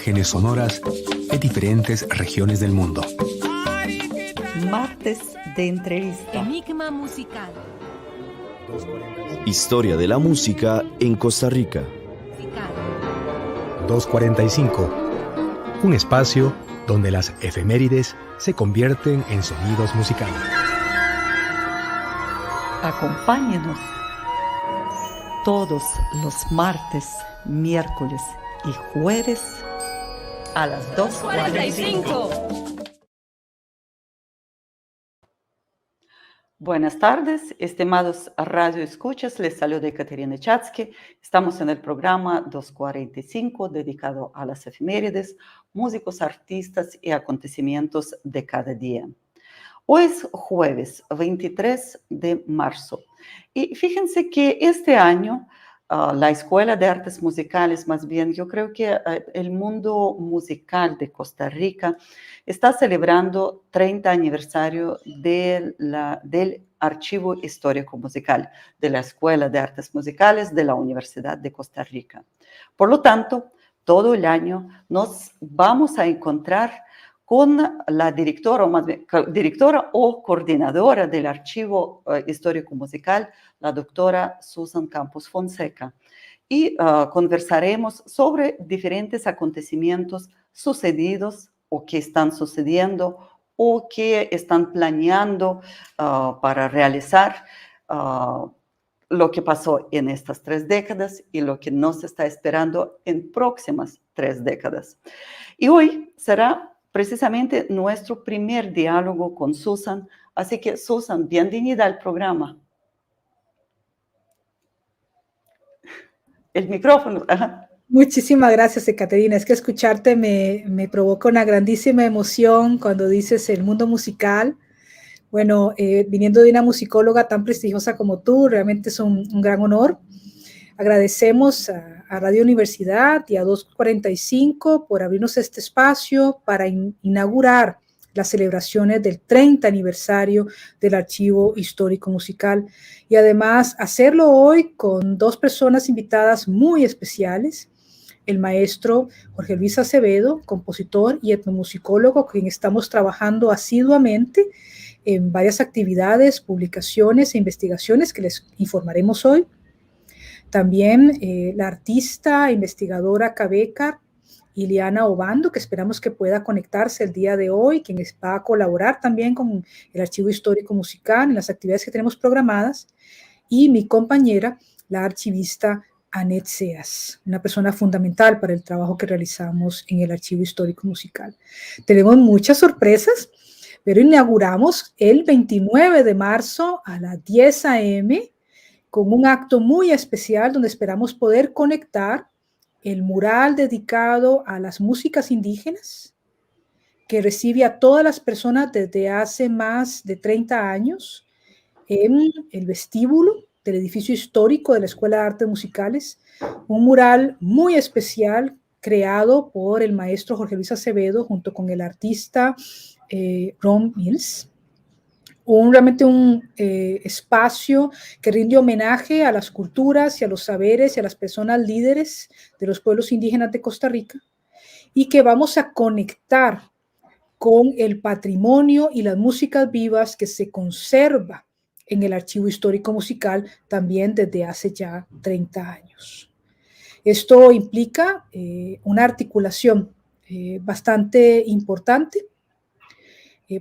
imágenes sonoras de diferentes regiones del mundo. Martes de entrevista. Enigma musical. Historia de la música en Costa Rica. 245. Un espacio donde las efemérides se convierten en sonidos musicales. Acompáñenos todos los martes, miércoles y jueves a las 2:45. Buenas tardes, estimados radio escuchas, les saluda Ekaterina Chatsky. Estamos en el programa 245 dedicado a las efemérides, músicos, artistas y acontecimientos de cada día. Hoy es jueves 23 de marzo y fíjense que este año la Escuela de Artes Musicales, más bien, yo creo que el mundo musical de Costa Rica está celebrando 30 aniversario del Archivo Histórico Musical de la Escuela de Artes Musicales de la Universidad de Costa Rica. Por lo tanto, todo el año nos vamos a encontrar con la directora, o más bien, directora o coordinadora del Archivo Histórico Musical, la doctora Susan Campos Fonseca. Y conversaremos sobre diferentes acontecimientos sucedidos o que están sucediendo o que están planeando para realizar lo que pasó en estas 3 décadas y lo que nos está esperando en próximas 3 décadas. Y hoy será precisamente nuestro primer diálogo con Susan. Así que, Susan, bienvenida al programa. El micrófono. Ajá. Muchísimas gracias, Ekaterina. Es que escucharte me provoca una grandísima emoción cuando dices el mundo musical. Bueno, viniendo de una musicóloga tan prestigiosa como tú, realmente es un gran honor. Agradecemos a Radio Universidad y a 245 por abrirnos este espacio para inaugurar las celebraciones del 30 aniversario del Archivo Histórico Musical y además hacerlo hoy con 2 personas invitadas muy especiales, el maestro Jorge Luis Acevedo, compositor y etnomusicólogo, con quien estamos trabajando asiduamente en varias actividades, publicaciones e investigaciones que les informaremos hoy. También la artista e investigadora cabeca Ileana Obando, que esperamos que pueda conectarse el día de hoy, quien va a colaborar también con el Archivo Histórico Musical en las actividades que tenemos programadas, y mi compañera, la archivista Anet Seas, una persona fundamental para el trabajo que realizamos en el Archivo Histórico Musical. Tenemos muchas sorpresas, pero inauguramos el 29 de marzo a las 10 a.m., con un acto muy especial donde esperamos poder conectar el mural dedicado a las músicas indígenas, que recibe a todas las personas desde hace más de 30 años en el vestíbulo del edificio histórico de la Escuela de Artes Musicales, un mural muy especial creado por el maestro Jorge Luis Acevedo junto con el artista Ron Mills. Realmente un espacio que rinde homenaje a las culturas y a los saberes y a las personas líderes de los pueblos indígenas de Costa Rica, y que vamos a conectar con el patrimonio y las músicas vivas que se conserva en el Archivo Histórico Musical también desde hace ya 30 años. Esto implica una articulación bastante importante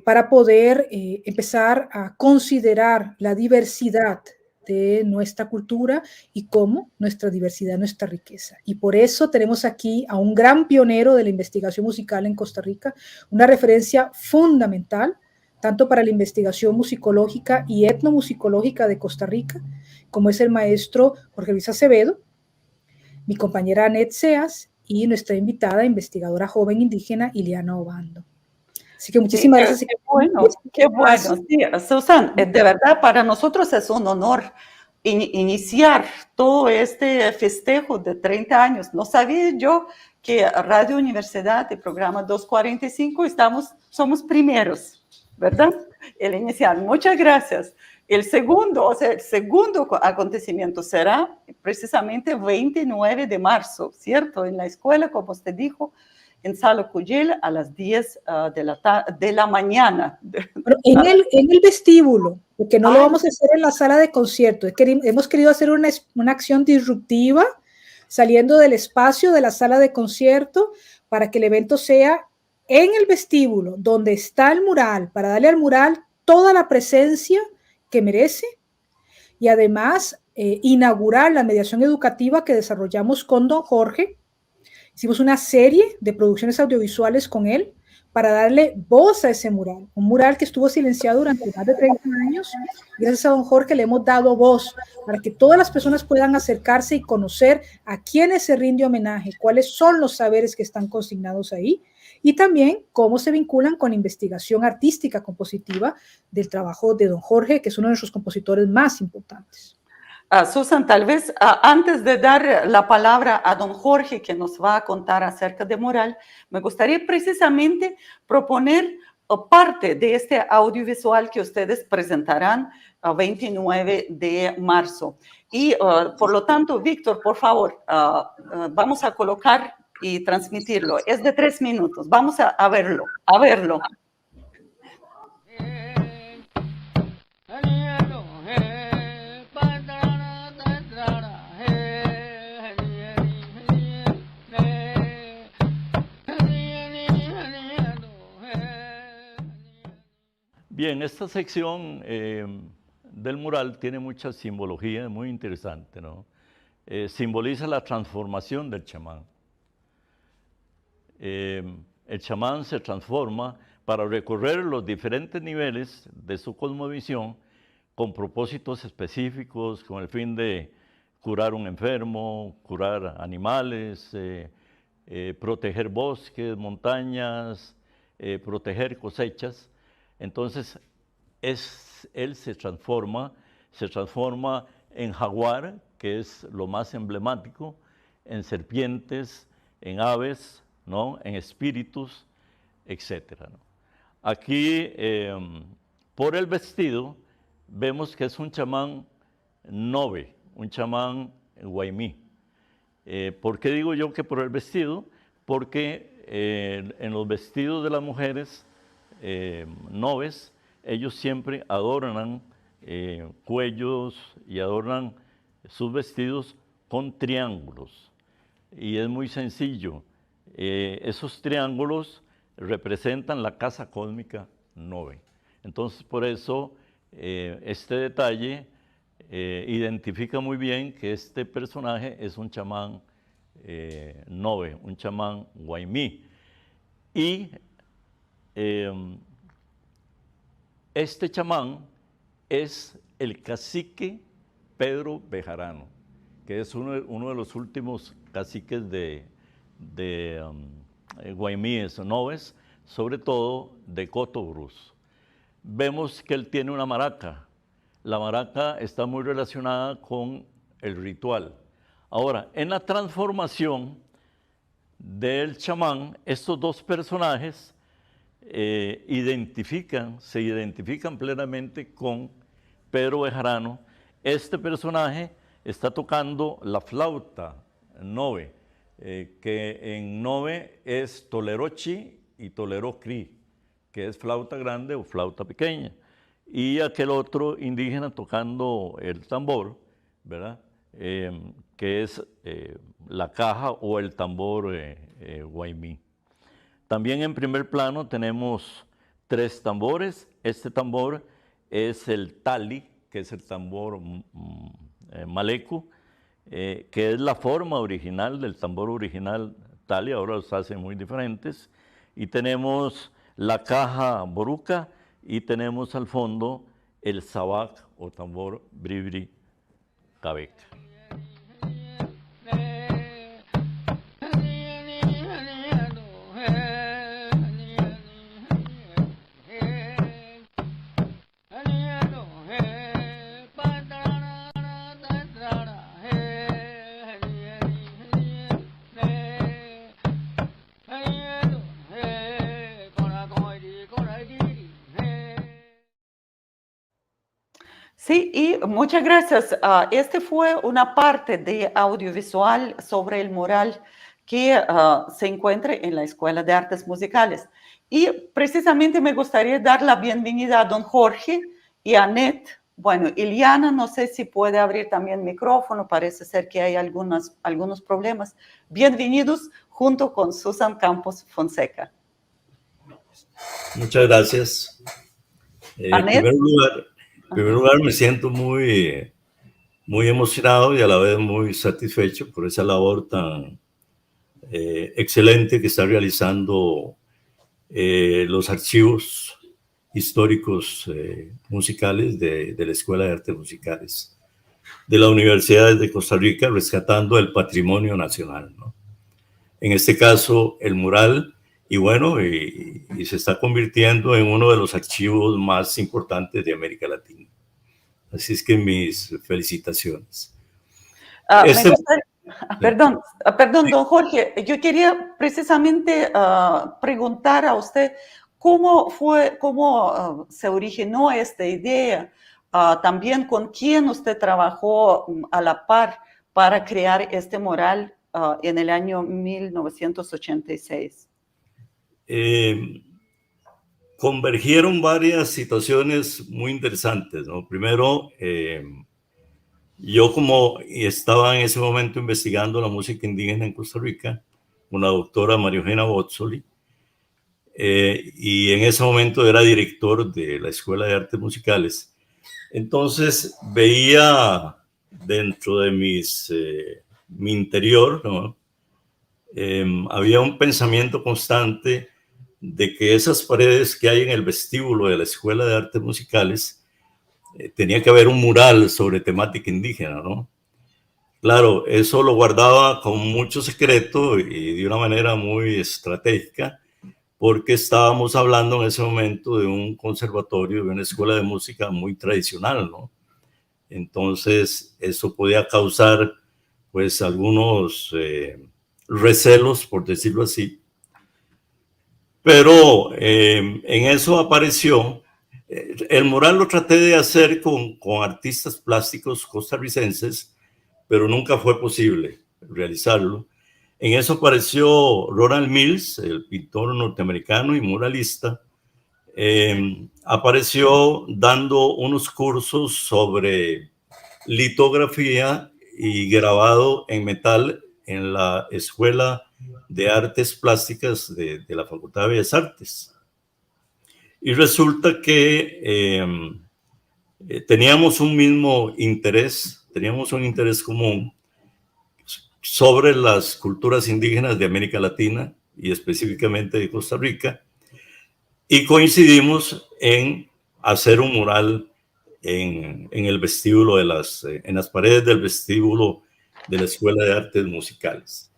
para poder empezar a considerar la diversidad de nuestra cultura y cómo nuestra diversidad, nuestra riqueza. Y por eso tenemos aquí a un gran pionero de la investigación musical en Costa Rica, una referencia fundamental, tanto para la investigación musicológica y etnomusicológica de Costa Rica, como es el maestro Jorge Luis Acevedo, mi compañera Anet Seas y nuestra invitada, investigadora joven indígena, Ileana Obando. Así que muchísimas gracias. Qué bueno, qué bueno. Sí, Susan, de verdad para nosotros es un honor iniciar todo este festejo de 30 años. No sabía yo que Radio Universidad, el programa 245, somos primeros, ¿verdad? El inicial, muchas gracias. El segundo, o sea, el segundo acontecimiento será precisamente 29 de marzo, ¿cierto? En la escuela, como usted dijo, en Sala Cuyel a las 10 de la mañana. Pero en el vestíbulo, porque no lo vamos a hacer en la sala de concierto. Hemos querido hacer una acción disruptiva saliendo del espacio de la sala de concierto para que el evento sea en el vestíbulo, donde está el mural, para darle al mural toda la presencia que merece y además inaugurar la mediación educativa que desarrollamos con don Jorge. Hicimos una serie de producciones audiovisuales con él para darle voz a ese mural, un mural que estuvo silenciado durante más de 30 años. Gracias a don Jorge le hemos dado voz para que todas las personas puedan acercarse y conocer a quiénes se rinde homenaje, cuáles son los saberes que están consignados ahí y también cómo se vinculan con la investigación artística compositiva del trabajo de don Jorge, que es uno de nuestros compositores más importantes. Susan, tal vez antes de dar la palabra a don Jorge, que nos va a contar acerca de mural, me gustaría precisamente proponer parte de este audiovisual que ustedes presentarán el 29 de marzo. Y por lo tanto, Víctor, por favor, vamos a colocar y transmitirlo. Es de 3 minutos. Vamos a verlo, a verlo. Bien, esta sección del mural tiene mucha simbología, muy interesante, ¿no? Simboliza la transformación del chamán. El chamán se transforma para recorrer los diferentes niveles de su cosmovisión con propósitos específicos, con el fin de curar un enfermo, curar animales, proteger bosques, montañas, proteger cosechas. Entonces, él se transforma en jaguar, que es lo más emblemático, en serpientes, en aves, ¿no? En espíritus, etc., ¿no? Aquí, por el vestido, vemos que es un chamán nove, un chamán guaymí. ¿Por qué digo yo que por el vestido? Porque en los vestidos de las mujeres noves, ellos siempre adornan cuellos y adornan sus vestidos con triángulos. Y es muy sencillo. Esos triángulos representan la casa cósmica nove. Entonces, por eso, este detalle identifica muy bien que este personaje es un chamán nove, un chamán guaymí. Y este chamán es el cacique Pedro Bejarano, que es uno de los últimos caciques de guaymíes o noves, sobre todo de Cotobruz. Vemos que él tiene una maraca. La maraca está muy relacionada con el ritual. Ahora, en la transformación del chamán, estos dos personajes se identifican plenamente con Pedro Bejarano. Este personaje está tocando la flauta nove, que en nove es tolerochi y tolerocri, que es flauta grande o flauta pequeña, y aquel otro indígena tocando el tambor, ¿verdad? Que es la caja o el tambor guaymí. También en primer plano tenemos 3 tambores. Este tambor es el tali, que es el tambor maleco, que es la forma original del tambor original tali, ahora los hacen muy diferentes. Y tenemos la caja boruca y tenemos al fondo el sabac o tambor bribri cabeca. Sí, y muchas gracias. Este fue una parte de audiovisual sobre el mural que se encuentra en la Escuela de Artes Musicales. Y precisamente me gustaría dar la bienvenida a don Jorge y a Annette. Bueno, Iliana, no sé si puede abrir también el micrófono, parece ser que hay algunos problemas. Bienvenidos junto con Susan Campos Fonseca. Muchas gracias. En primer lugar, me siento muy emocionado y a la vez muy satisfecho por esa labor tan excelente que está realizando los archivos históricos musicales de la Escuela de Artes Musicales de la Universidad de Costa Rica, rescatando el patrimonio nacional, ¿no? En este caso, el mural, y bueno, y se está convirtiendo en uno de los archivos más importantes de América Latina. Así es que mis felicitaciones. Perdón, don Jorge, yo quería precisamente preguntar a usted cómo se originó esta idea, también con quién usted trabajó a la par para crear este mural en el año 1986. Convergieron varias situaciones muy interesantes, ¿no? Primero, yo como estaba en ese momento investigando la música indígena en Costa Rica, con la doctora María Eugenia Bozzoli, y en ese momento era director de la Escuela de Artes Musicales. Entonces veía dentro de mi interior, ¿no? Había un pensamiento constante de que esas paredes que hay en el vestíbulo de la Escuela de Artes Musicales tenía que haber un mural sobre temática indígena, ¿no? Claro, eso lo guardaba con mucho secreto y de una manera muy estratégica, porque estábamos hablando en ese momento de un conservatorio, de una escuela de música muy tradicional, ¿no? Entonces, eso podía causar, pues, algunos recelos, por decirlo así. Pero en eso apareció. El mural lo traté de hacer con artistas plásticos costarricenses, pero nunca fue posible realizarlo. En eso apareció Ronald Mills, el pintor norteamericano y muralista. Apareció dando unos cursos sobre litografía y grabado en metal en la Escuela de Artes Plásticas de la Facultad de Bellas Artes. Y resulta que teníamos un mismo interés, teníamos un interés común sobre las culturas indígenas de América Latina y específicamente de Costa Rica, y coincidimos en hacer un mural en el vestíbulo en las paredes del vestíbulo de la Escuela de Artes Musicales.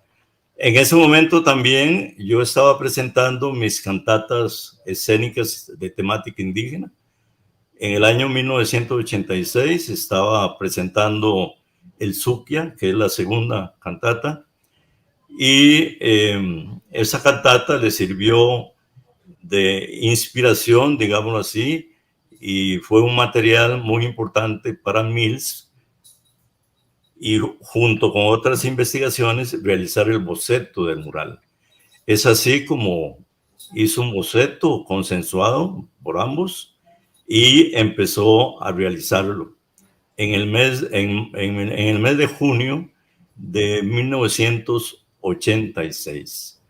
En ese momento también yo estaba presentando mis cantatas escénicas de temática indígena. En el año 1986 estaba presentando El Suquia, que es la segunda cantata, y esa cantata le sirvió de inspiración, digámoslo así, y fue un material muy importante para Mills, y junto con otras investigaciones realizar el boceto del mural. Es así como hizo un boceto consensuado por ambos y empezó a realizarlo en el mes de junio de 1986.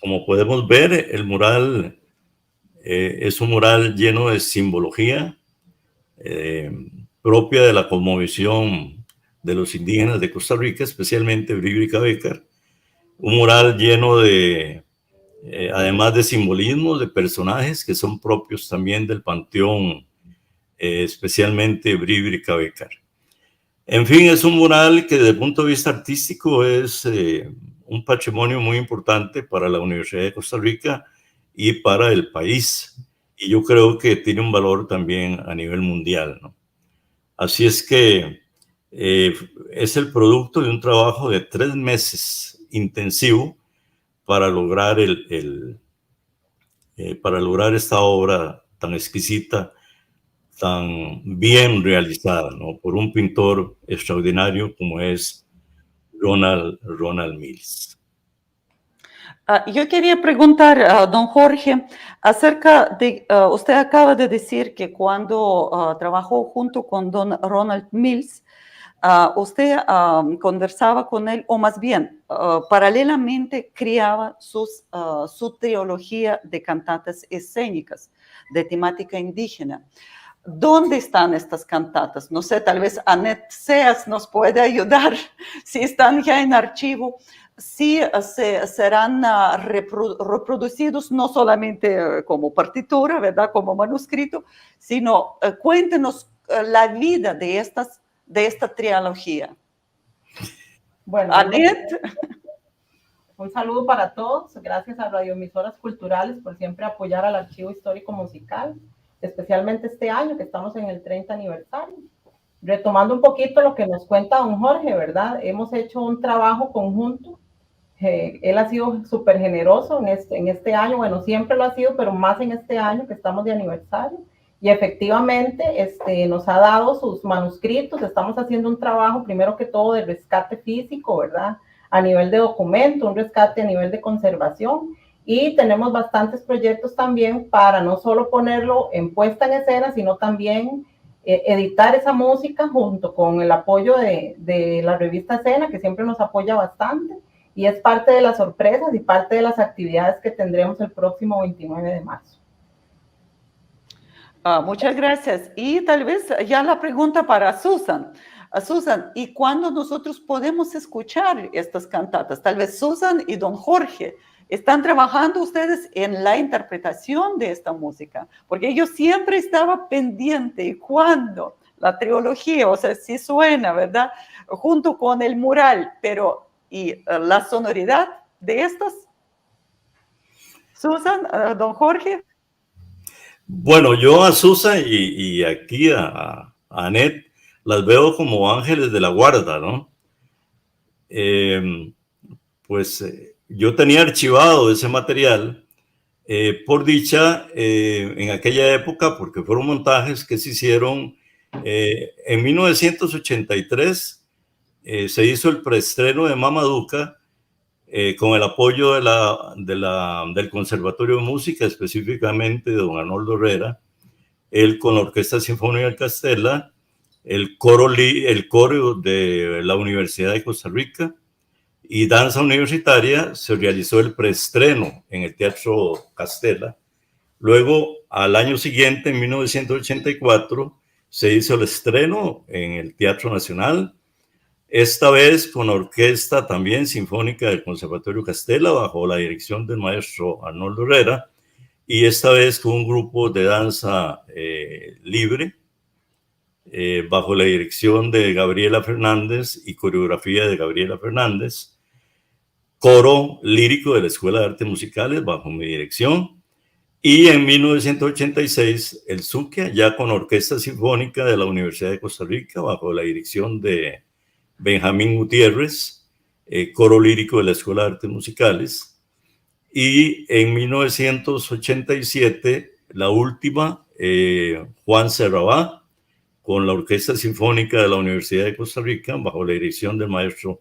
Como podemos ver, el mural es un mural lleno de simbología propia de la cosmovisión de los indígenas de Costa Rica, especialmente Bribri y Cabécar. Un mural lleno de, además de simbolismos, de personajes que son propios también del panteón, especialmente Bribri y Cabécar. En fin, es un mural que desde el punto de vista artístico es un patrimonio muy importante para la Universidad de Costa Rica y para el país. Y yo creo que tiene un valor también a nivel mundial, ¿no? Así es que es el producto de un trabajo de 3 meses intensivo para lograr para lograr esta obra tan exquisita, tan bien realizada, ¿no? Por un pintor extraordinario como es Ronald Mills. Yo quería preguntar a don Jorge acerca de, usted acaba de decir que cuando trabajó junto con don Ronald Mills, usted conversaba con él, o más bien, paralelamente creaba su trilogía de cantatas escénicas de temática indígena. ¿Dónde están estas cantatas? No sé, tal vez Annette Seas nos puede ayudar, si están ya en archivo, si serán reproducidos no solamente como partitura, ¿verdad? Como manuscrito, sino cuéntenos la vida de esta trilogía. Bueno, Annette. Un saludo para todos. Gracias a Radioemisoras Culturales por siempre apoyar al Archivo Histórico Musical, especialmente este año que estamos en el 30 aniversario. Retomando un poquito lo que nos cuenta don Jorge, ¿verdad? Hemos hecho un trabajo conjunto. Él ha sido súper generoso en este año, bueno, siempre lo ha sido, pero más en este año que estamos de aniversario. Y efectivamente nos ha dado sus manuscritos. Estamos haciendo un trabajo, primero que todo, de rescate físico, ¿verdad? A nivel de documento, un rescate a nivel de conservación. Y tenemos bastantes proyectos también para no solo ponerlo en puesta en escena, sino también editar esa música junto con el apoyo de la revista Escena, que siempre nos apoya bastante. Y es parte de las sorpresas y parte de las actividades que tendremos el próximo 29 de marzo. Muchas gracias. Y tal vez ya la pregunta para Susan. Susan, ¿y cuándo nosotros podemos escuchar estas cantatas? Tal vez Susan y don Jorge, ¿están trabajando ustedes en la interpretación de esta música? Porque yo siempre estaba pendiente, ¿y cuándo? La trilogía, o sea, sí suena, ¿verdad? Junto con el mural, pero ¿y la sonoridad de estas? Susan, don Jorge. Bueno, yo a Susan y aquí a Annette las veo como ángeles de la guarda, ¿no? Yo tenía archivado ese material, por dicha, en aquella época, porque fueron montajes que se hicieron en 1983, se hizo el preestreno de Mamaduca, con el apoyo del Conservatorio de Música, específicamente de don Arnoldo Herrera, él con la Orquesta Sinfónica del Castella, el coro de la Universidad de Costa Rica y Danza Universitaria. Se realizó el preestreno en el Teatro Castella. Luego, al año siguiente, en 1984, se hizo el estreno en el Teatro Nacional, esta vez con la Orquesta también Sinfónica del Conservatorio Castella, bajo la dirección del maestro Arnoldo Herrera, y esta vez con un grupo de danza libre, bajo la dirección de Gabriela Fernández y coreografía de Gabriela Fernández, coro lírico de la Escuela de Artes Musicales bajo mi dirección, y en 1986 el Zuquia, ya con Orquesta Sinfónica de la Universidad de Costa Rica bajo la dirección de Benjamín Gutiérrez, coro lírico de la Escuela de Artes Musicales, y en 1987 la última, Juan Serrabá, con la Orquesta Sinfónica de la Universidad de Costa Rica bajo la dirección del maestro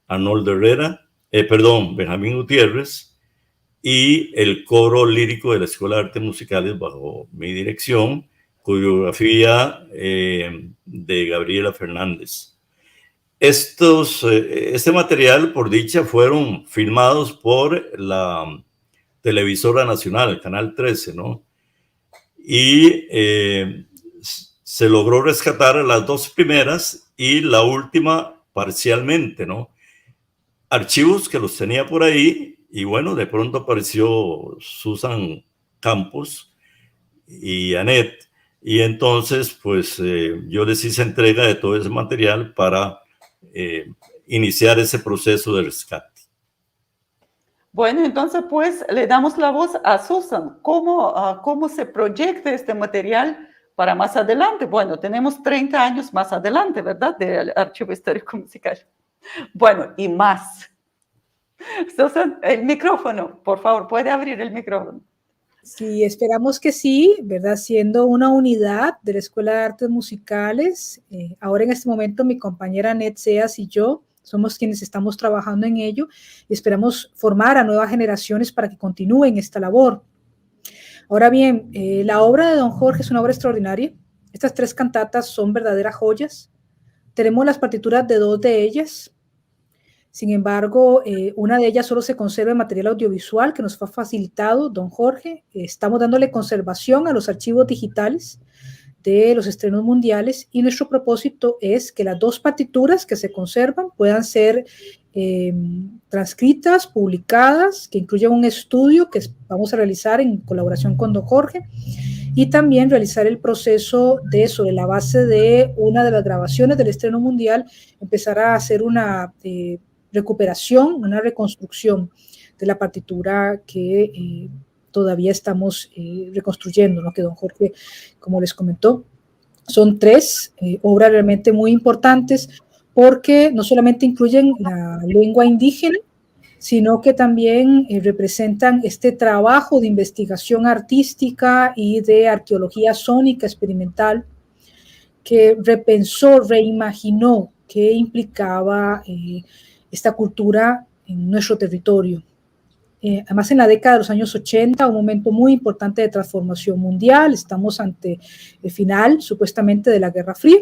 Arnoldo Herrera, Benjamín Gutiérrez, y el coro lírico de la Escuela de Artes Musicales bajo mi dirección, coreografía de Gabriela Fernández. Este material, por dicha, fueron filmados por la televisora nacional, el Canal 13, ¿no? Y se logró rescatar las dos primeras y la última parcialmente, ¿no? Archivos que los tenía por ahí, y bueno, de pronto apareció Susan Campos y Annette, y entonces pues yo les hice entrega de todo ese material para iniciar ese proceso de rescate. Bueno, entonces pues le damos la voz a Susan. ¿Cómo se proyecta este material para más adelante? Bueno, tenemos 30 años más adelante, ¿verdad? Del Archivo Histórico Musical. Bueno, y más. Susan, el micrófono, por favor, puede abrir el micrófono. Sí, esperamos que sí, ¿verdad? Siendo una unidad de la Escuela de Artes Musicales, ahora en este momento mi compañera Net Seas y yo somos quienes estamos trabajando en ello y esperamos formar a nuevas generaciones para que continúen esta labor. Ahora bien, la obra de Don Jorge es una obra extraordinaria. Estas 3 cantatas son verdaderas joyas. Tenemos las partituras de 2 de ellas. Sin embargo, una de ellas solo se conserva en material audiovisual que nos fue facilitado don Jorge. Estamos dándole conservación a los archivos digitales de los estrenos mundiales y nuestro propósito es que las 2 partituras que se conservan puedan ser transcritas, publicadas, que incluyan un estudio que vamos a realizar en colaboración con don Jorge y también realizar el proceso de, sobre la base de una de las grabaciones del estreno mundial, empezar a hacer una recuperación, una reconstrucción de la partitura que todavía estamos reconstruyendo, ¿no? Que don Jorge, como les comentó, son 3 obras realmente muy importantes porque no solamente incluyen la lengua indígena, sino que también representan este trabajo de investigación artística y de arqueología sónica experimental que repensó, reimaginó qué implicaba esta cultura en nuestro territorio. Además, en la década de los años 80, un momento muy importante de transformación mundial, estamos ante el final, supuestamente, de la Guerra Fría.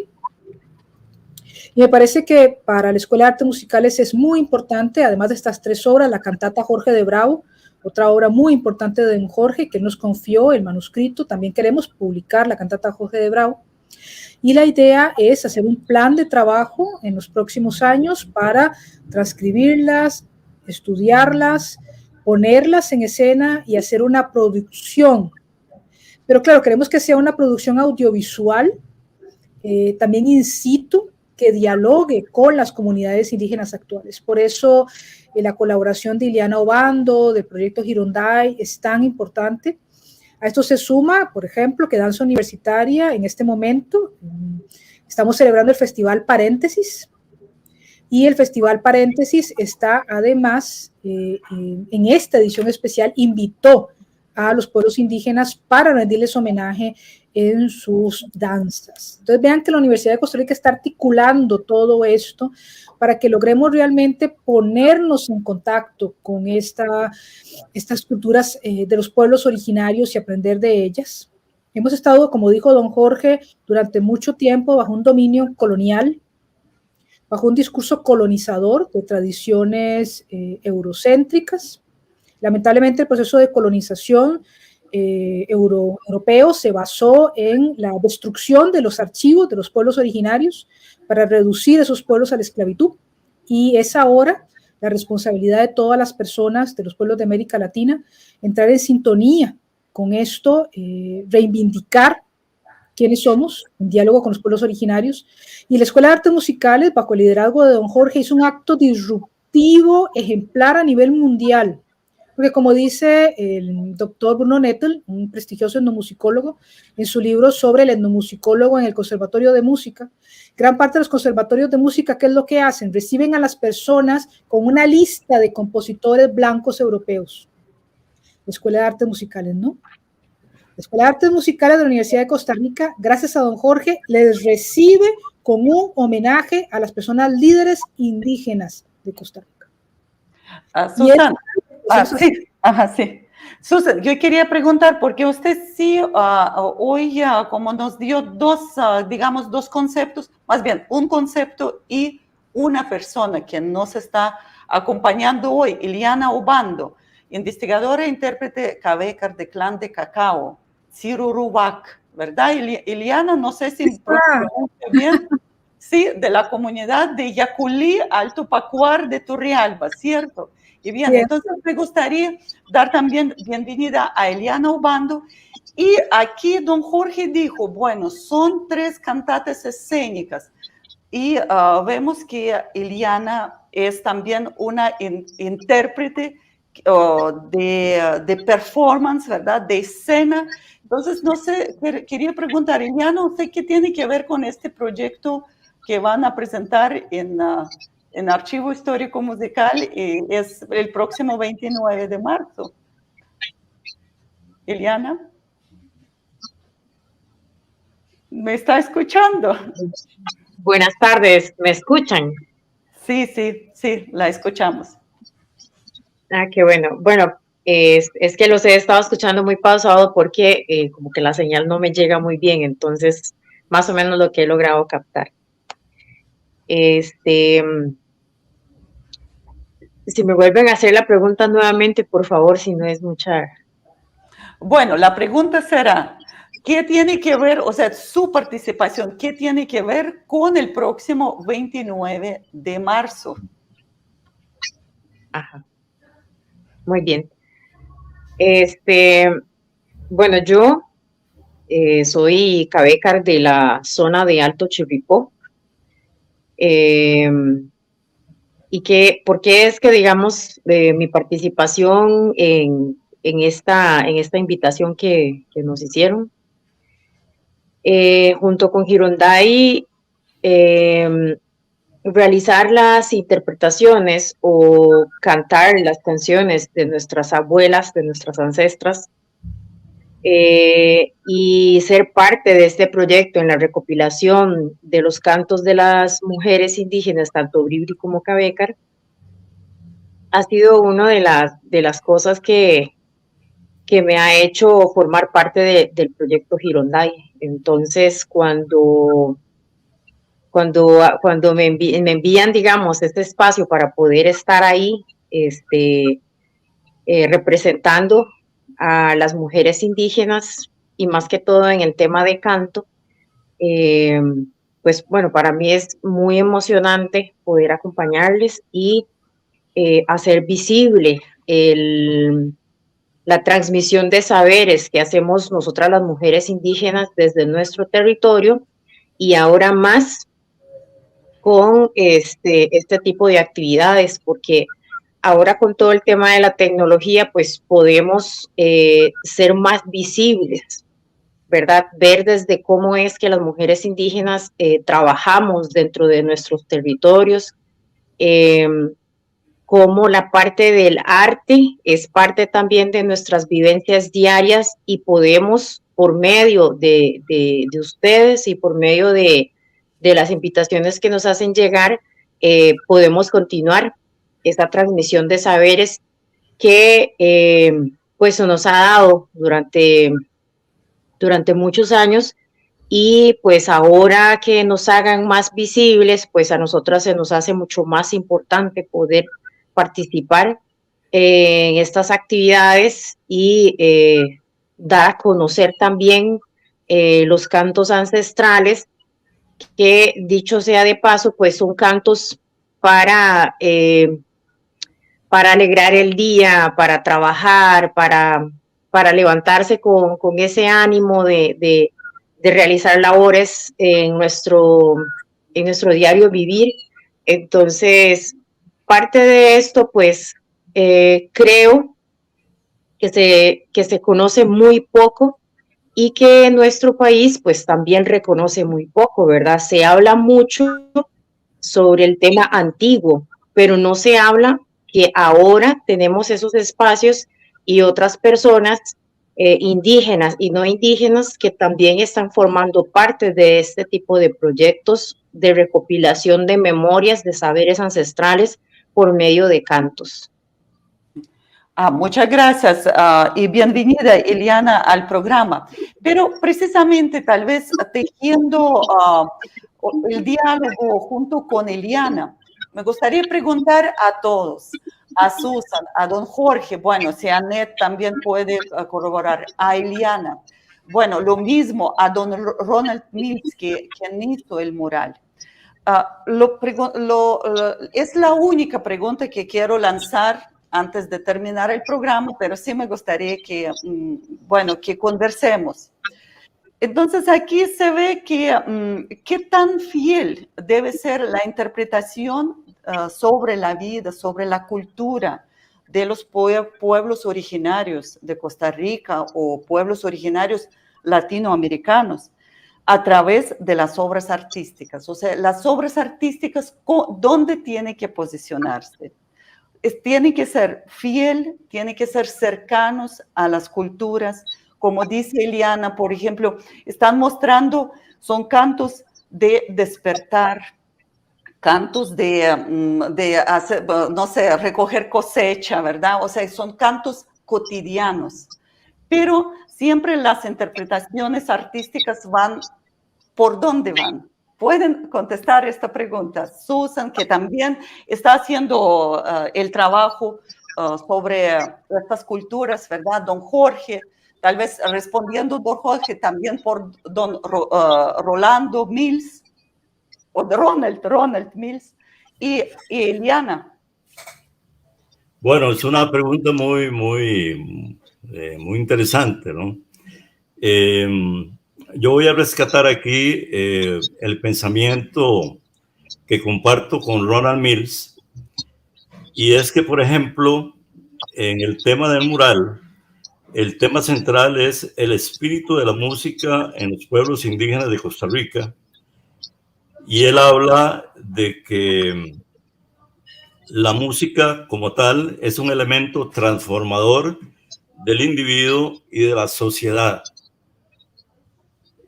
Y me parece que para la Escuela de Artes Musicales es muy importante, además de estas 3 obras, la cantata Jorge de Bravo, otra obra muy importante de don Jorge, que nos confió el manuscrito. También queremos publicar la cantata Jorge de Bravo. Y la idea es hacer un plan de trabajo en los próximos años para transcribirlas, estudiarlas, ponerlas en escena y hacer una producción. Pero claro, queremos que sea una producción audiovisual, también in situ, que dialogue con las comunidades indígenas actuales. Por eso la colaboración de Iliana Obando, del proyecto Gironday, es tan importante. A esto se suma, por ejemplo, que Danza Universitaria en este momento estamos celebrando el Festival Paréntesis y el Festival Paréntesis está además en esta edición especial invitó a los pueblos indígenas para rendirles homenaje en sus danzas. Entonces vean que la Universidad de Costa Rica está articulando todo esto para que logremos realmente ponernos en contacto con estas culturas de los pueblos originarios y aprender de ellas. Hemos estado, como dijo don Jorge, durante mucho tiempo bajo un dominio colonial, bajo un discurso colonizador de tradiciones eurocéntricas. Lamentablemente el proceso de colonización europeo se basó en la destrucción de los archivos de los pueblos originarios para reducir esos pueblos a la esclavitud, y es ahora la responsabilidad de todas las personas de los pueblos de América Latina entrar en sintonía con esto, reivindicar quiénes somos, en diálogo con los pueblos originarios. Y la Escuela de Artes Musicales, bajo el liderazgo de don Jorge, hizo un acto disruptivo, ejemplar a nivel mundial. Porque como dice el doctor Bruno Nettel, un prestigioso etnomusicólogo, en su libro sobre el etnomusicólogo en el Conservatorio de Música, gran parte de los conservatorios de música, ¿qué es lo que hacen? Reciben a las personas con una lista de compositores blancos europeos. La Escuela de Artes Musicales, ¿no? La Escuela de Artes Musicales de la Universidad de Costa Rica, gracias a don Jorge, les recibe con un homenaje a las personas líderes indígenas de Costa Rica. Susan, sí, sí. Susan, yo quería preguntar, porque usted sí hoy como nos dio digamos, dos conceptos, más bien un concepto y una persona que nos está acompañando hoy, Iliana Obando, investigadora e intérprete Cabécar de Clan de Cacao, Tsiruruvac, ¿verdad? Iliana, no sé si pronuncio bien, sí, de la comunidad de Yaculí, Alto Pacuar de Turrialba, ¿cierto? Y bien, entonces me gustaría dar también bienvenida a Iliana Obando. Y aquí don Jorge dijo, bueno, son 3 cantatas escénicas. Y vemos que Iliana es también una intérprete de performance, ¿verdad? De escena. Entonces, no sé, quería preguntar, Iliana, ¿usted qué tiene que ver con este proyecto que van a presentar en Archivo Histórico Musical? Es el próximo 29 de marzo. Eliana. ¿Me está escuchando? Buenas tardes, ¿me escuchan? Sí, la escuchamos. Ah, qué bueno. Bueno, es que los he estado escuchando muy pausado porque como que la señal no me llega muy bien, entonces más o menos lo que he logrado captar. Si me vuelven a hacer la pregunta nuevamente, por favor, si no es mucha. Bueno, la pregunta será, ¿qué tiene que ver, o sea, su participación, qué tiene que ver con el próximo 29 de marzo? Ajá. Muy bien. Bueno, yo soy Cabecar de la zona de Alto Chirripó. Y ¿por qué es que, digamos, mi participación en esta invitación que nos hicieron? Junto con Girondai, realizar las interpretaciones o cantar las canciones de nuestras abuelas, de nuestras ancestras, y ser parte de este proyecto en la recopilación de los cantos de las mujeres indígenas, tanto Bribri como Cabecar, ha sido una de las cosas que me ha hecho formar parte del proyecto Girondai. Entonces, cuando me envían, digamos, este espacio para poder estar ahí, representando a las mujeres indígenas y más que todo en el tema de canto, pues bueno, para mí es muy emocionante poder acompañarles y hacer visible la transmisión de saberes que hacemos nosotras las mujeres indígenas desde nuestro territorio y ahora más con este tipo de actividades, porque ahora con todo el tema de la tecnología, pues podemos ser más visibles, ¿verdad? Ver desde cómo es que las mujeres indígenas trabajamos dentro de nuestros territorios, cómo la parte del arte es parte también de nuestras vivencias diarias y podemos, por medio de ustedes y por medio de las invitaciones que nos hacen llegar, podemos continuar esta transmisión de saberes que pues nos ha dado durante muchos años. Y pues ahora que nos hagan más visibles, pues a nosotras se nos hace mucho más importante poder participar en estas actividades y dar a conocer también los cantos ancestrales, que dicho sea de paso, pues son cantos para alegrar el día, para trabajar, para levantarse con ese ánimo de realizar labores en nuestro diario vivir. Entonces, parte de esto, pues, creo que se conoce muy poco y que nuestro país, pues, también reconoce muy poco, ¿verdad? Se habla mucho sobre el tema antiguo, pero no se habla que ahora tenemos esos espacios y otras personas indígenas y no indígenas que también están formando parte de este tipo de proyectos de recopilación de memorias, de saberes ancestrales por medio de cantos. Muchas gracias y bienvenida, Eliana, al programa. Pero precisamente, tal vez tejiendo el diálogo junto con Eliana, me gustaría preguntar a todos, a Susan, a don Jorge, bueno, si Annette también puede corroborar, a Eliana, bueno, lo mismo a don Ronald Mills, quien hizo el mural. Es la única pregunta que quiero lanzar antes de terminar el programa, pero sí me gustaría que, bueno, que conversemos. Entonces, aquí se ve que qué tan fiel debe ser la interpretación sobre la vida, sobre la cultura de los pueblos originarios de Costa Rica o pueblos originarios latinoamericanos a través de las obras artísticas. O sea, las obras artísticas, ¿dónde tienen que posicionarse? tiene que ser fiel, tiene que ser cercanos a las culturas. Como dice Eliana, por ejemplo, están mostrando, son cantos de despertar, cantos de hacer, no sé, recoger cosecha, ¿verdad? O sea, son cantos cotidianos, pero siempre las interpretaciones artísticas van, ¿por dónde van? Pueden contestar esta pregunta. Susan, que también está haciendo el trabajo sobre estas culturas, ¿verdad? Don Jorge, tal vez respondiendo don Jorge también por don Rolando Mills, o Ronald Mills, y Eliana. Bueno, es una pregunta muy interesante, ¿no? Yo voy a rescatar aquí el pensamiento que comparto con Ronald Mills, y es que, por ejemplo, en el tema del mural, el tema central es el espíritu de la música en los pueblos indígenas de Costa Rica, y él habla de que la música como tal es un elemento transformador del individuo y de la sociedad.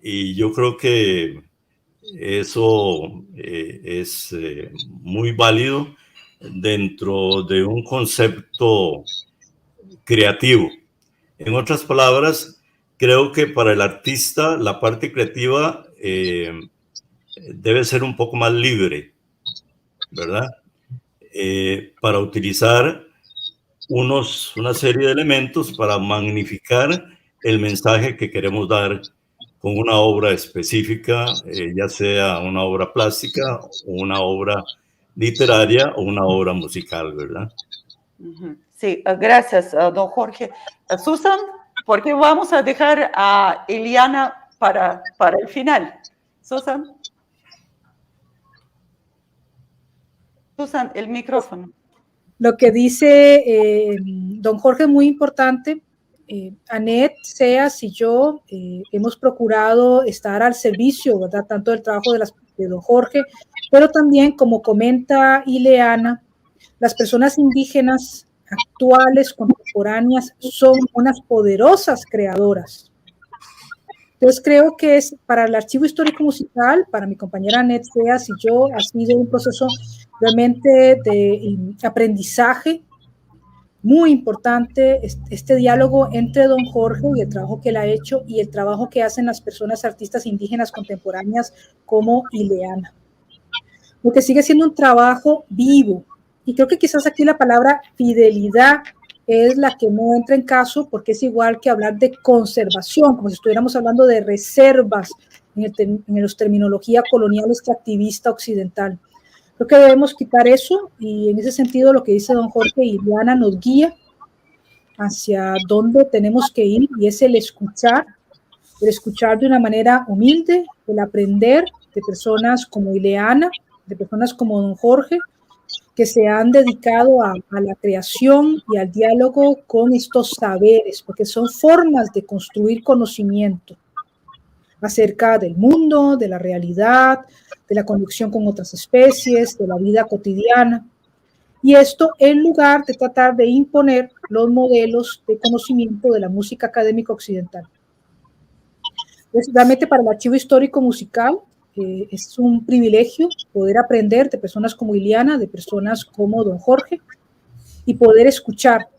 Y yo creo que eso es muy válido dentro de un concepto creativo. En otras palabras, creo que para el artista la parte creativa debe ser un poco más libre, ¿verdad? Para utilizar una serie de elementos para magnificar el mensaje que queremos dar con una obra específica, ya sea una obra plástica, una obra literaria o una obra musical, ¿verdad? Sí, gracias, don Jorge. Susan, porque vamos a dejar a Eliana para el final. Susan, el micrófono. Lo que dice don Jorge es muy importante. Annette, Seas y yo hemos procurado estar al servicio, ¿verdad? Tanto del trabajo de don Jorge, pero también, como comenta Ileana, las personas indígenas actuales, contemporáneas, son unas poderosas creadoras. Entonces creo que es para el Archivo Histórico Musical, para mi compañera Annette Seas y yo, ha sido un proceso realmente de aprendizaje muy importante, este diálogo entre don Jorge y el trabajo que él ha hecho y el trabajo que hacen las personas artistas indígenas contemporáneas como Ileana. Porque sigue siendo un trabajo vivo. Y creo que quizás aquí la palabra fidelidad es la que no entra en caso, porque es igual que hablar de conservación, como si estuviéramos hablando de reservas en la terminología colonial extractivista occidental. Creo que debemos quitar eso, y en ese sentido lo que dice don Jorge y Ileana nos guía hacia dónde tenemos que ir, y es el escuchar de una manera humilde, el aprender de personas como Ileana, de personas como don Jorge, que se han dedicado a la creación y al diálogo con estos saberes, porque son formas de construir conocimiento acerca del mundo, de la realidad, de la conexión con otras especies, de la vida cotidiana. Y esto en lugar de tratar de imponer los modelos de conocimiento de la música académica occidental. Entonces, realmente para el Archivo Histórico Musical es un privilegio poder aprender de personas como Ileana, de personas como don Jorge, y poder escuchar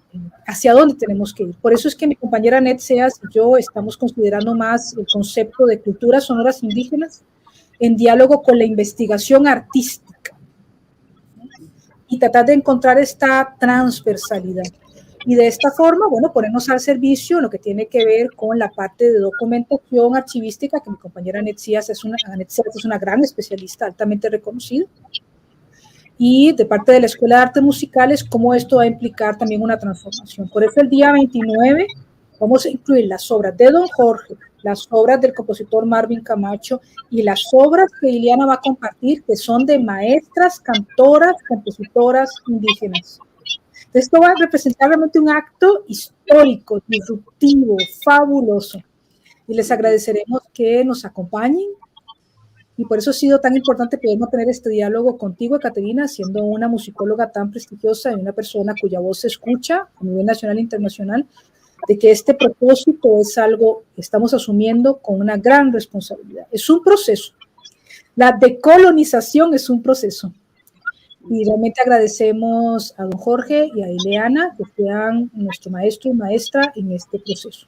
hacia dónde tenemos que ir. Por eso es que mi compañera Annette Seas y yo estamos considerando más el concepto de culturas sonoras indígenas en diálogo con la investigación artística y tratar de encontrar esta transversalidad. Y de esta forma, bueno, ponernos al servicio lo que tiene que ver con la parte de documentación archivística, que mi compañera Annette Seas es una gran especialista, altamente reconocida, y de parte de la Escuela de Artes Musicales, cómo esto va a implicar también una transformación. Por eso el día 29 vamos a incluir las obras de don Jorge, las obras del compositor Marvin Camacho y las obras que Ileana va a compartir, que son de maestras, cantoras, compositoras indígenas. Esto va a representar realmente un acto histórico, disruptivo, fabuloso. Y les agradeceremos que nos acompañen Y por eso ha sido tan importante poder tener este diálogo contigo, Caterina, siendo una musicóloga tan prestigiosa y una persona cuya voz se escucha a nivel nacional e internacional, de que este propósito es algo que estamos asumiendo con una gran responsabilidad. Es un proceso. La decolonización es un proceso. Y realmente agradecemos a don Jorge y a Ileana que sean nuestro maestro y maestra en este proceso.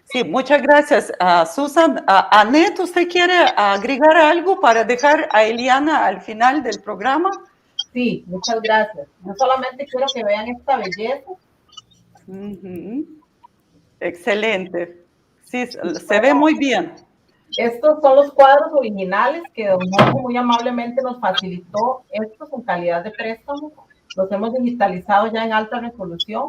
Sí, muchas gracias, Susan. Anet, ¿usted quiere agregar algo para dejar a Eliana al final del programa? Sí, muchas gracias. Yo solamente quiero que vean esta belleza. Excelente. Sí, se ve muy bien. Estos son los cuadros originales que don Jorge muy amablemente nos facilitó. Estos en calidad de préstamo. Los hemos digitalizado ya en alta resolución.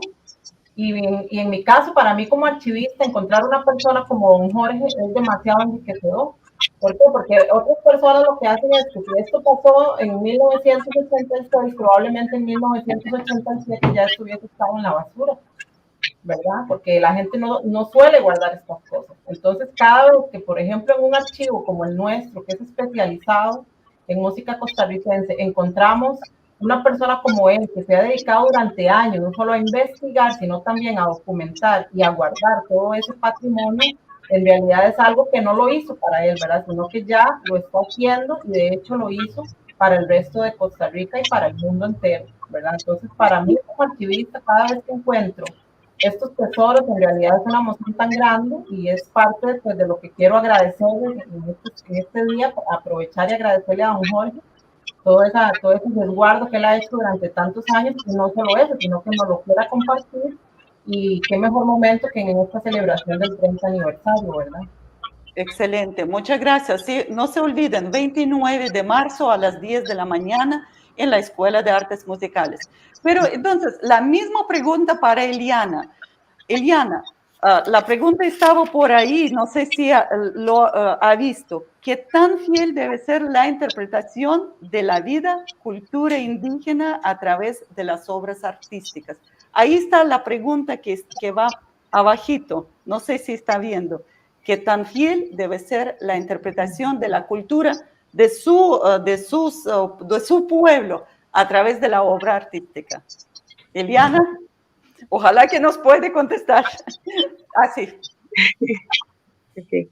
Y en mi caso, para mí como archivista, encontrar una persona como don Jorge es demasiado enriquecedor. ¿Por qué? Porque otras personas lo que hacen es que si esto pasó en 1986, probablemente en 1987 ya estuviese estado en la basura, ¿verdad? Porque la gente no suele guardar estas cosas. Entonces, cada vez que, por ejemplo, en un archivo como el nuestro, que es especializado en música costarricense, encontramos una persona como él, que se ha dedicado durante años, no solo a investigar, sino también a documentar y a guardar todo ese patrimonio, en realidad es algo que no lo hizo para él, ¿verdad? Sino que ya lo está haciendo y de hecho lo hizo para el resto de Costa Rica y para el mundo entero, ¿verdad? Entonces, para mí como archivista, cada vez que encuentro estos tesoros, en realidad es una emoción tan grande y es parte pues, de lo que quiero agradecer en este día, aprovechar y agradecerle a don Jorge todo ese resguardo que él ha hecho durante tantos años, y no solo eso, sino que nos lo quiera compartir, y qué mejor momento que en esta celebración del 30 aniversario, ¿verdad? Excelente, muchas gracias. Sí, no se olviden, 29 de marzo a las 10 de la mañana en la Escuela de Artes Musicales. Pero entonces, la misma pregunta para Eliana. Eliana, la pregunta estaba por ahí, no sé si lo ha visto. ¿Qué tan fiel debe ser la interpretación de la vida, cultura indígena a través de las obras artísticas? Ahí está la pregunta que va abajito, no sé si está viendo. ¿Qué tan fiel debe ser la interpretación de la cultura de su pueblo a través de la obra artística? Eliana, ojalá que nos puede contestar. Así. Okay.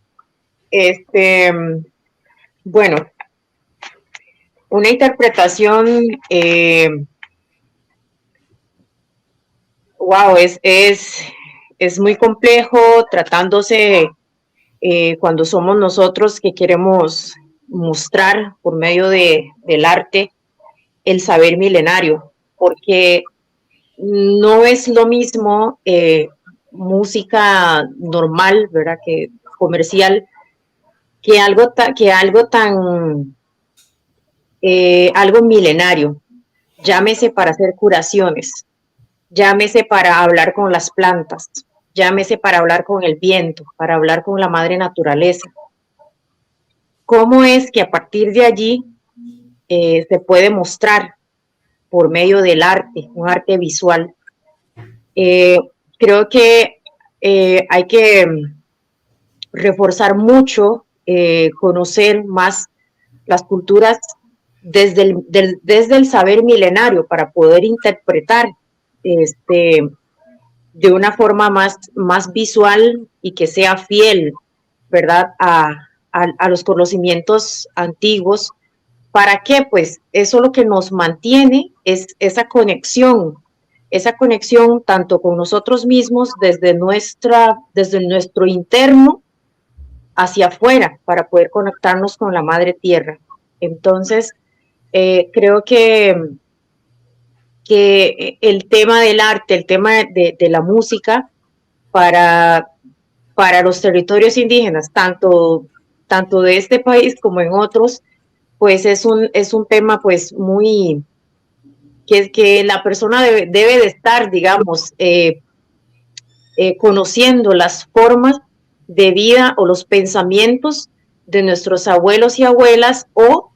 Bueno, una interpretación, wow, es muy complejo tratándose cuando somos nosotros que queremos mostrar por medio del arte el saber milenario, porque no es lo mismo música normal, ¿verdad? Que comercial, que algo milenario. Llámese para hacer curaciones, llámese para hablar con las plantas, llámese para hablar con el viento, para hablar con la madre naturaleza. ¿Cómo es que a partir de allí se puede mostrar por medio del arte, un arte visual? Creo que hay que reforzar mucho, conocer más las culturas desde el saber milenario para poder interpretar de una forma más visual y que sea fiel, ¿verdad?, a los conocimientos antiguos. ¿Para qué? Pues eso lo que nos mantiene es esa conexión tanto con nosotros mismos desde nuestro interno hacia afuera para poder conectarnos con la madre tierra. Entonces, creo que el tema del arte, el tema de la música para los territorios indígenas, tanto de este país como en otros, pues es un tema pues muy que la persona debe de estar, digamos, conociendo las formas de vida o los pensamientos de nuestros abuelos y abuelas, o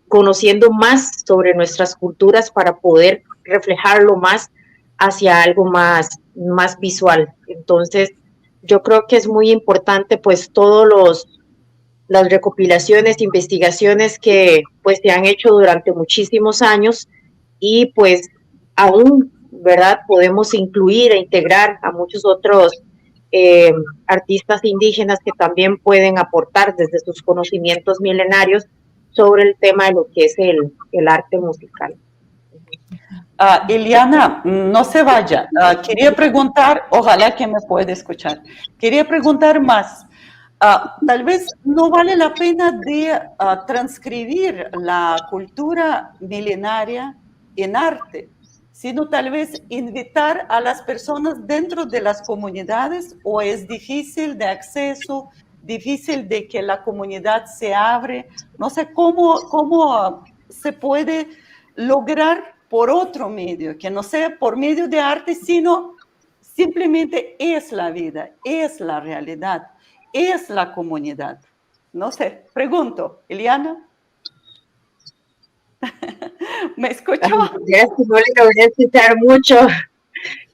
conociendo más sobre nuestras culturas para poder reflejarlo más hacia algo más visual. Entonces, yo creo que es muy importante pues todos las recopilaciones, investigaciones que pues se han hecho durante muchísimos años y pues aún, ¿verdad? Podemos incluir e integrar a muchos otros artistas indígenas que también pueden aportar desde sus conocimientos milenarios sobre el tema de lo que es el arte musical. Eliana, no se vaya. Quería preguntar, ojalá que me pueda escuchar. Quería preguntar más. Tal vez no vale la pena de transcribir la cultura milenaria en arte, sino tal vez invitar a las personas dentro de las comunidades, o es difícil de acceso, difícil de que la comunidad se abre. No sé cómo se puede lograr por otro medio, que no sea por medio de arte, sino simplemente es la vida, es la realidad, es la comunidad. No sé, pregunto, Eliana. ¿Me escuchó? No le logré escuchar mucho.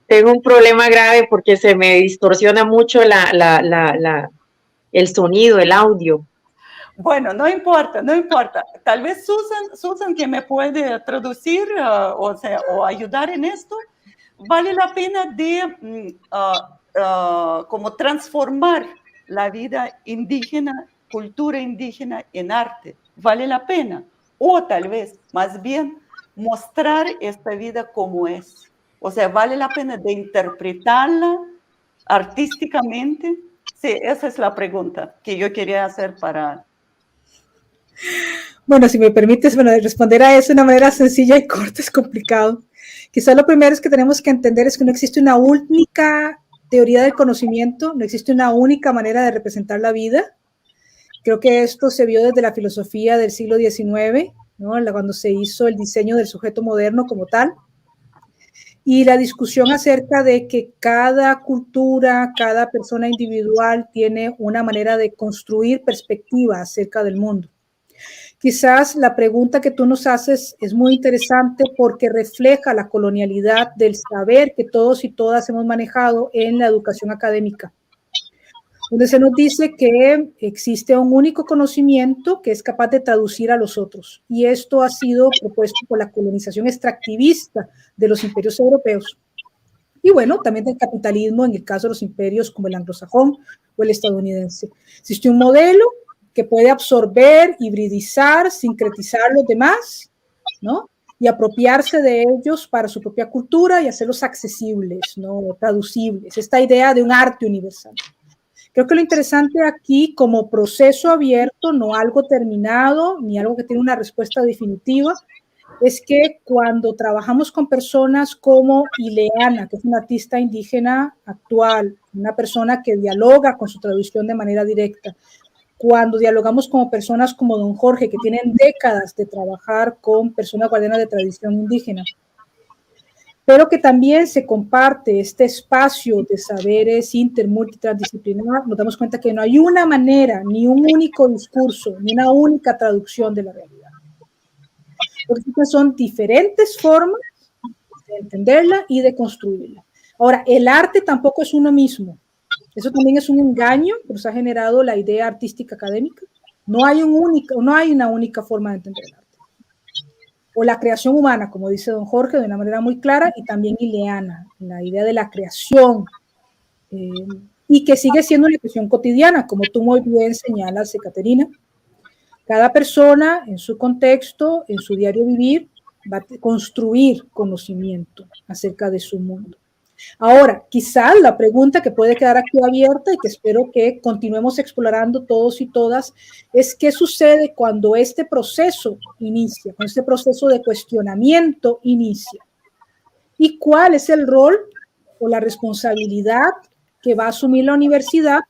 Tengo un problema grave porque se me distorsiona mucho el sonido, el audio. Bueno, no importa, no importa. Tal vez Susan que me puede traducir o ayudar en esto, vale la pena de como transformar la vida indígena, cultura indígena en arte. Vale la pena. O tal vez, más bien, mostrar esta vida como es. O sea, vale la pena de interpretarla artísticamente. Sí, esa es la pregunta que yo quería hacer para... Bueno, si me permites, responder a eso de una manera sencilla y corta es complicado. Quizás lo primero es que tenemos que entender es que no existe una única teoría del conocimiento, no existe una única manera de representar la vida. Creo que esto se vio desde la filosofía del siglo XIX, ¿no? Cuando se hizo el diseño del sujeto moderno como tal. Y la discusión acerca de que cada cultura, cada persona individual tiene una manera de construir perspectiva acerca del mundo. Quizás la pregunta que tú nos haces es muy interesante porque refleja la colonialidad del saber que todos y todas hemos manejado en la educación académica, donde se nos dice que existe un único conocimiento que es capaz de traducir a los otros. Y esto ha sido propuesto por la colonización extractivista de los imperios europeos. Y bueno, también del capitalismo en el caso de los imperios como el anglosajón o el estadounidense. Existe un modelo que puede absorber, hibridizar, sincretizar los demás, ¿no? Y apropiarse de ellos para su propia cultura y hacerlos accesibles, ¿no? Traducibles. Esta idea de un arte universal. Creo que lo interesante aquí, como proceso abierto, no algo terminado, ni algo que tiene una respuesta definitiva, es que cuando trabajamos con personas como Ileana, que es una artista indígena actual, una persona que dialoga con su tradición de manera directa, cuando dialogamos con personas como don Jorge, que tienen décadas de trabajar con personas guardianas de tradición indígena, pero que también se comparte este espacio de saberes multidisciplinar, nos damos cuenta que no hay una manera, ni un único discurso, ni una única traducción de la realidad. Porque son diferentes formas de entenderla y de construirla. Ahora, el arte tampoco es uno mismo. Eso también es un engaño que nos ha generado la idea artística académica. No hay una única forma de entender el arte. O la creación humana, como dice don Jorge, de una manera muy clara, y también Ileana, la idea de la creación, y que sigue siendo una cuestión cotidiana, como tú muy bien señalas, Caterina. Cada persona, en su contexto, en su diario vivir, va a construir conocimiento acerca de su mundo. Ahora, quizás la pregunta que puede quedar aquí abierta y que espero que continuemos explorando todos y todas es qué sucede cuando este proceso inicia, cuando este proceso de cuestionamiento inicia y cuál es el rol o la responsabilidad que va a asumir la universidad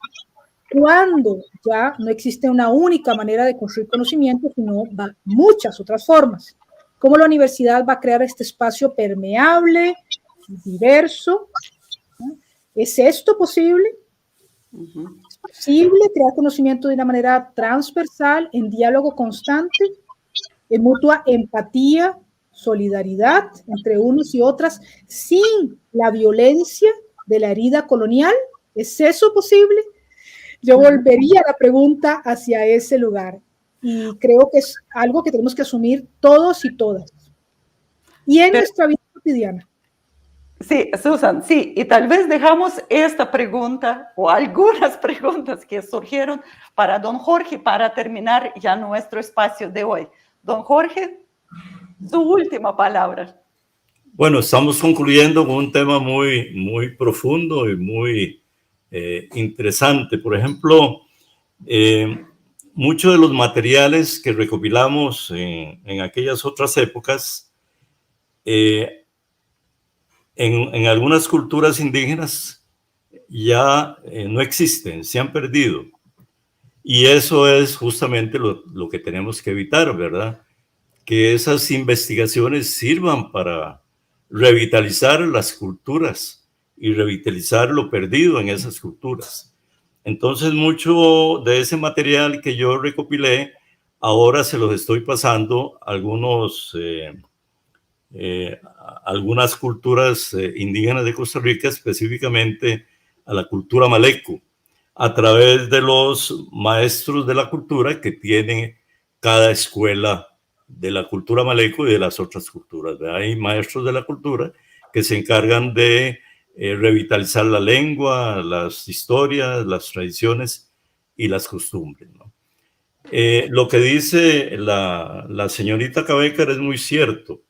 cuando ya no existe una única manera de construir conocimiento, sino muchas otras formas. Cómo la universidad va a crear este espacio permeable, diverso. ¿Es esto posible? ¿Es posible crear conocimiento de una manera transversal, en diálogo constante, en mutua empatía, solidaridad entre unos y otras, sin la violencia de la herida colonial? ¿Es eso posible? yo volvería la pregunta hacia ese lugar. Y creo que es algo que tenemos que asumir todos y todas. Y en nuestra vida cotidiana. Sí, Susan, sí, y tal vez dejamos esta pregunta o algunas preguntas que surgieron para don Jorge para terminar ya nuestro espacio de hoy. Don Jorge, su última palabra. Bueno, estamos concluyendo con un tema muy profundo y muy interesante. Por ejemplo, muchos de los materiales que recopilamos en aquellas otras épocas, en algunas culturas indígenas ya no existen, se han perdido. Y eso es justamente lo que tenemos que evitar, ¿verdad? Que esas investigaciones sirvan para revitalizar las culturas y revitalizar lo perdido en esas culturas. Entonces, mucho de ese material que yo recopilé, ahora se los estoy pasando a algunas culturas indígenas de Costa Rica, específicamente a la cultura maleco, a través de los maestros de la cultura que tiene cada escuela de la cultura maleco y de las otras culturas. Hay maestros de la cultura que se encargan de revitalizar la lengua, las historias, las tradiciones y las costumbres, ¿no? Lo que dice la señorita Cabecar es muy cierto.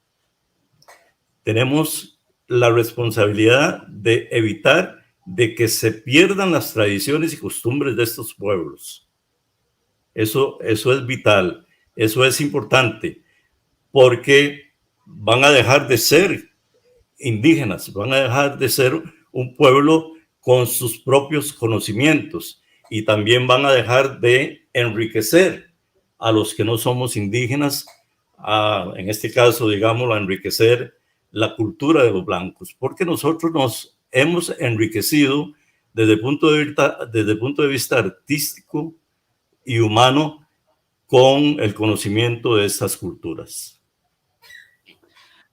Tenemos la responsabilidad de evitar de que se pierdan las tradiciones y costumbres de estos pueblos. Eso es vital, eso es importante, porque van a dejar de ser indígenas, van a dejar de ser un pueblo con sus propios conocimientos y también van a dejar de enriquecer a los que no somos indígenas, en este caso, digamos, a enriquecer la cultura de los blancos, porque nosotros nos hemos enriquecido desde el punto de vista artístico y humano con el conocimiento de estas culturas.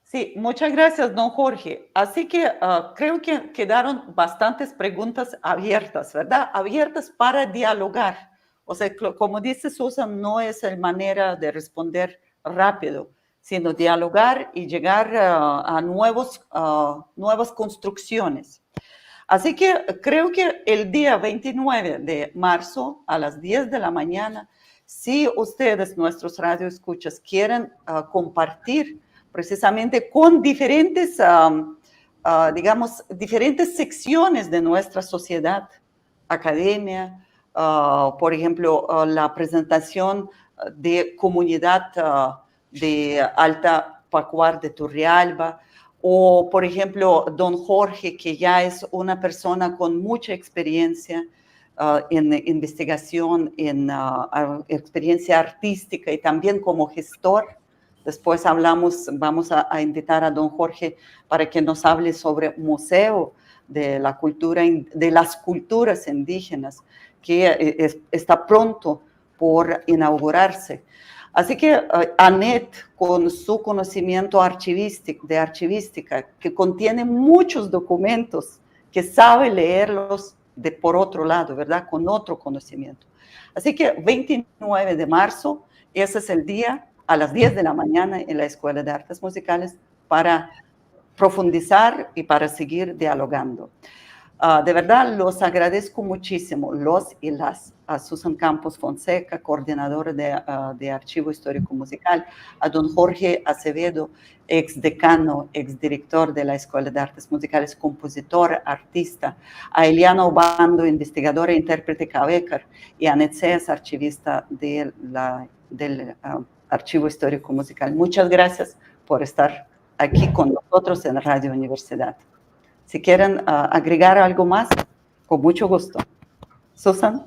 Sí, muchas gracias, don Jorge. Así que creo que quedaron bastantes preguntas abiertas, ¿verdad? Abiertas para dialogar. O sea, como dice Susan, no es la manera de responder rápido, sino dialogar y llegar a nuevas construcciones. Así que creo que el día 29 de marzo a las 10 de la mañana, si ustedes, nuestros radioescuchas, quieren compartir precisamente con diferentes, digamos, diferentes secciones de nuestra sociedad, academia, por ejemplo, la presentación de comunidad de Alta Pacuar de Turrialba, o, por ejemplo, don Jorge, que ya es una persona con mucha experiencia en investigación, en experiencia artística y también como gestor. Después vamos a invitar a don Jorge para que nos hable sobre museo de la cultura, de las culturas indígenas, que está pronto por inaugurarse. Así que Annette, con su conocimiento de archivística, que contiene muchos documentos, que sabe leerlos por otro lado, ¿verdad? Con otro conocimiento. Así que 29 de marzo, ese es el día, a las 10 de la mañana en la Escuela de Artes Musicales, para profundizar y para seguir dialogando. De verdad, los agradezco muchísimo, los y las, a Susan Campos Fonseca, coordinadora de Archivo Histórico Musical, a don Jorge Acevedo, exdecano, exdirector de la Escuela de Artes Musicales, compositor, artista, a Eliana Obando, investigadora e intérprete Cabecar, y a Annette Seas, archivista del Archivo Histórico Musical. Muchas gracias por estar aquí con nosotros en Radio Universidad. Si quieren agregar algo más, con mucho gusto. Susan.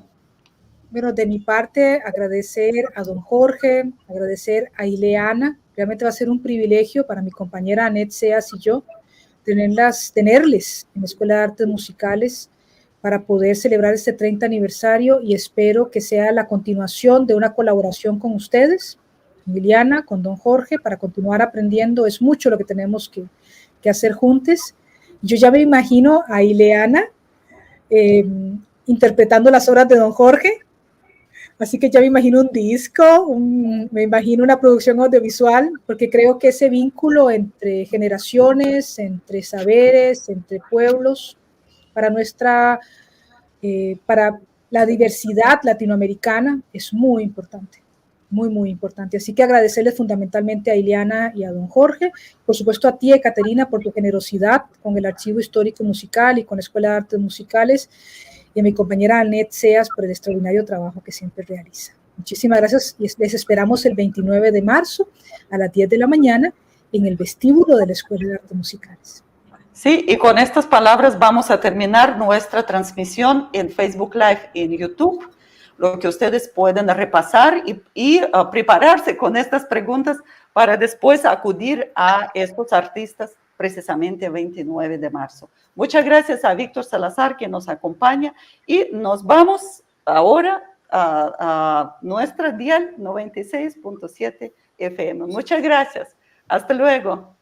Bueno, de mi parte, agradecer a don Jorge, agradecer a Ileana. Realmente va a ser un privilegio para mi compañera Annette Seas y yo tenerles en la Escuela de Artes Musicales para poder celebrar este 30 aniversario, y espero que sea la continuación de una colaboración con ustedes, con Ileana, con don Jorge, para continuar aprendiendo. Es mucho lo que tenemos que hacer juntos. Yo ya me imagino a Ileana interpretando las obras de don Jorge. Así que ya me imagino un disco, me imagino una producción audiovisual, porque creo que ese vínculo entre generaciones, entre saberes, entre pueblos, para la diversidad latinoamericana es muy importante, muy, muy importante. Así que agradecerle fundamentalmente a Ileana y a don Jorge, por supuesto a ti, Caterina, por tu generosidad con el Archivo Histórico Musical y con la Escuela de Artes Musicales, y a mi compañera Annette Seas por el extraordinario trabajo que siempre realiza. Muchísimas gracias y les esperamos el 29 de marzo a las 10 de la mañana en el vestíbulo de la Escuela de Artes Musicales. Sí, y con estas palabras vamos a terminar nuestra transmisión en Facebook Live y en YouTube, lo que ustedes pueden repasar y prepararse con estas preguntas para después acudir a estos artistas precisamente el 29 de marzo. Muchas gracias a Víctor Salazar que nos acompaña y nos vamos ahora a nuestra dial 96.7 FM. Muchas gracias. Hasta luego.